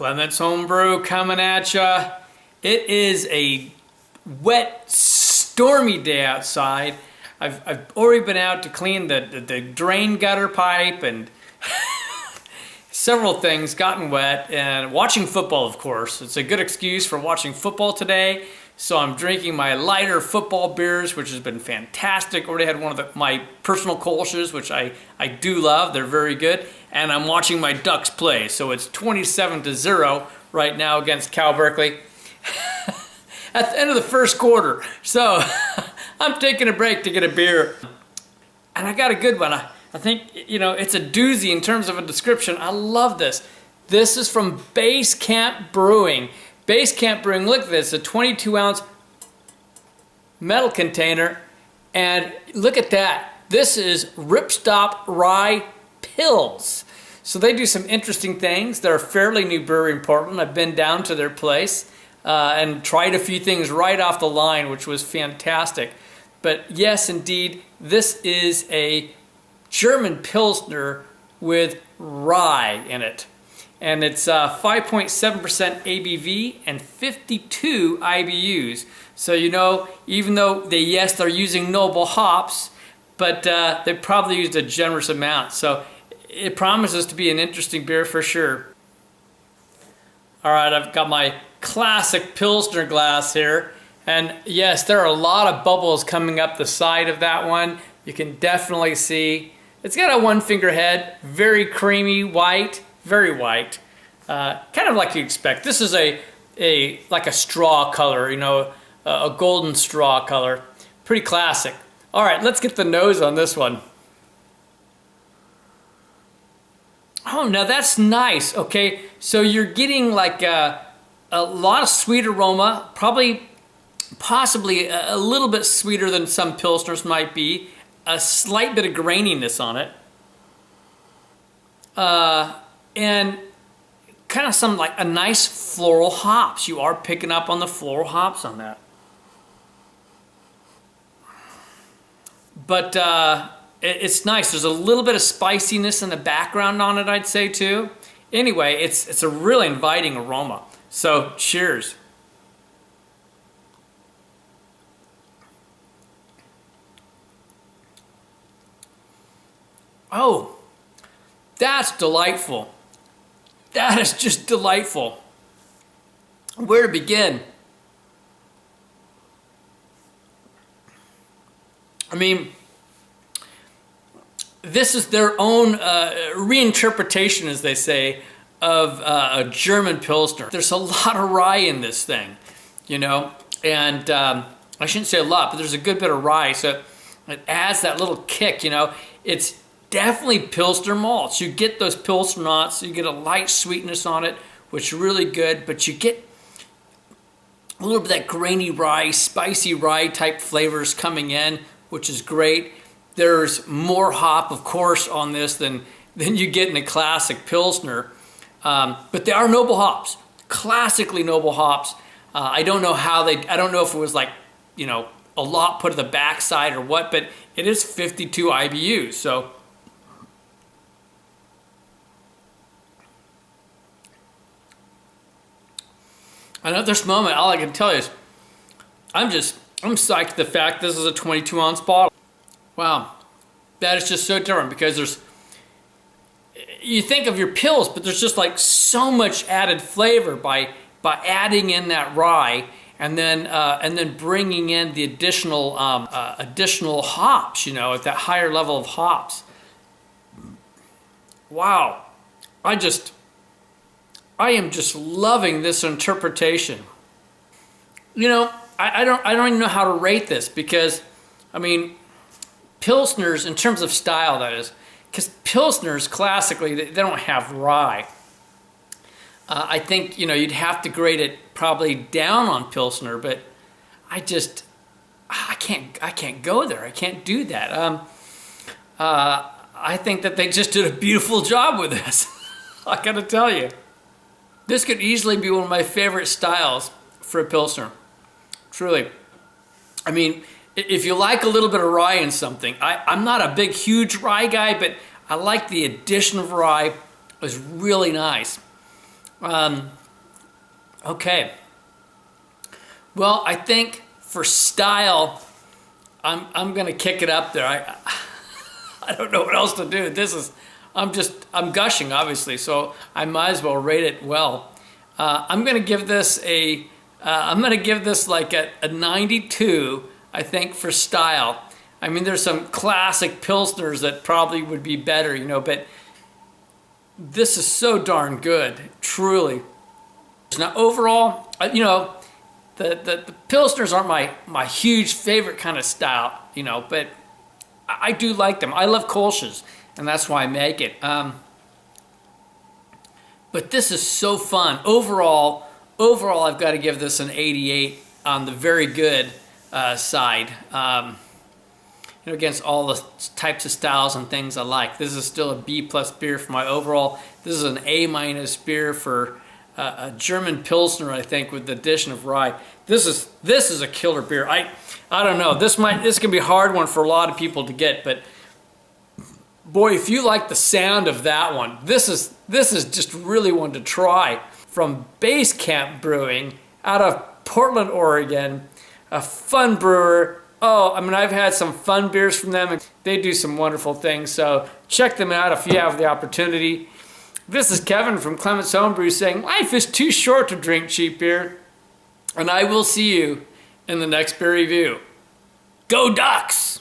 Clement's Homebrew coming at ya. It is a wet, stormy day outside. I've already been out to clean the drain gutter pipe and several things gotten wet, and watching football, of course. It's a good excuse for watching football today. So I'm drinking my lighter football beers, which has been fantastic. Already had one of my personal Kolsch's, which I do love. They're very good. And I'm watching my Ducks play. So it's 27-0 right now against Cal Berkeley at the end of the first quarter. So I'm taking a break to get a beer. And I got a good one. I think, you know, it's a doozy in terms of a description. I love this. This is from Base Camp Brewing. Base Camp Brewing, look at this, a 22-ounce metal container, and look at that. This is Ripstop Rye Pils. So they do some interesting things. They're a fairly new brewery in Portland. I've been down to their place and tried a few things right off the line, which was fantastic. But yes, indeed, this is a German Pilsner with rye in it. And it's 5.7% ABV and 52 IBUs. So, you know, even though they're using noble hops, but they probably used a generous amount. So it promises to be an interesting beer for sure. All right, I've got my classic Pilsner glass here. And yes, there are a lot of bubbles coming up the side of that one. You can definitely see. It's got a one-finger head, very creamy, white. Very white, kind of like you expect. This is like a straw color, you know, a golden straw color. Pretty classic. All right, let's get the nose on this one. Oh, now that's nice. Okay, so you're getting like a lot of sweet aroma, possibly a little bit sweeter than some Pilsners might be. A slight bit of graininess on it. And kind of some like a nice floral hops. You are picking up on the floral hops on that. But it's nice. There's a little bit of spiciness in the background on it, I'd say too. Anyway, it's a really inviting aroma. So cheers. Oh, that's delightful. That is just delightful. Where to begin? I mean, this is their own reinterpretation, as they say, of a German Pilsner. There's a lot of rye in this thing, you know, and I shouldn't say a lot, but there's a good bit of rye, so it adds that little kick, you know. It's definitely Pilsner malts. You get those Pilsner notes, you get a light sweetness on it, which is really good, but you get a little bit of that grainy rye, spicy rye type flavors coming in, which is great. There's more hop, of course, on this than you get in a classic Pilsner, but they are noble hops, classically noble hops. I don't know if it was like, you know, a lot put to the backside or what, but it is 52 IBUs, so. And at this moment, all I can tell you is, I'm psyched at the fact this is a 22-ounce bottle. Wow, that is just so different because you think of your Pils, but there's just like so much added flavor by adding in that rye and then bringing in the additional hops, you know, at that higher level of hops. Wow, I am just loving this interpretation. You know, I don't even know how to rate this because, I mean, Pilsners, in terms of style that is, because Pilsners classically, they don't have rye. I think, you know, you'd have to grade it probably down on Pilsner, but I can't go there. I can't do that. I think that they just did a beautiful job with this. I gotta tell you. This could easily be one of my favorite styles for a Pilsner. Truly. I mean, if you like a little bit of rye in something, I'm not a big, huge rye guy, but I like the addition of rye. It was really nice. Okay. Well, I think for style, I'm gonna kick it up there. I don't know what else to do. I'm gushing, obviously, so I might as well rate it well. I'm gonna give this like a 92, I think, for style. I mean, there's some classic Pilsners that probably would be better, you know, but this is so darn good, truly. Now, overall, you know, the Pilsners aren't my huge favorite kind of style, you know, but I do like them. I love Kolsch's, and that's why I make it. But this is so fun. Overall, I've got to give this an 88 on the very good side. You know, against all the types of styles and things I like. This is still a B+ beer for my overall. Is an A- beer for a German Pilsner, I think, with the addition of rye. This is a killer beer. I don't know. This can be a hard one for a lot of people to get, but boy, if you like the sound of that one, this is just really one to try. From Base Camp Brewing out of Portland, Oregon, a fun brewer. Oh, I mean, I've had some fun beers from them, and they do some wonderful things. So check them out if you have the opportunity. This is Kevin from Clement's Homebrew saying, life is too short to drink cheap beer. And I will see you in the next beer review. Go Ducks!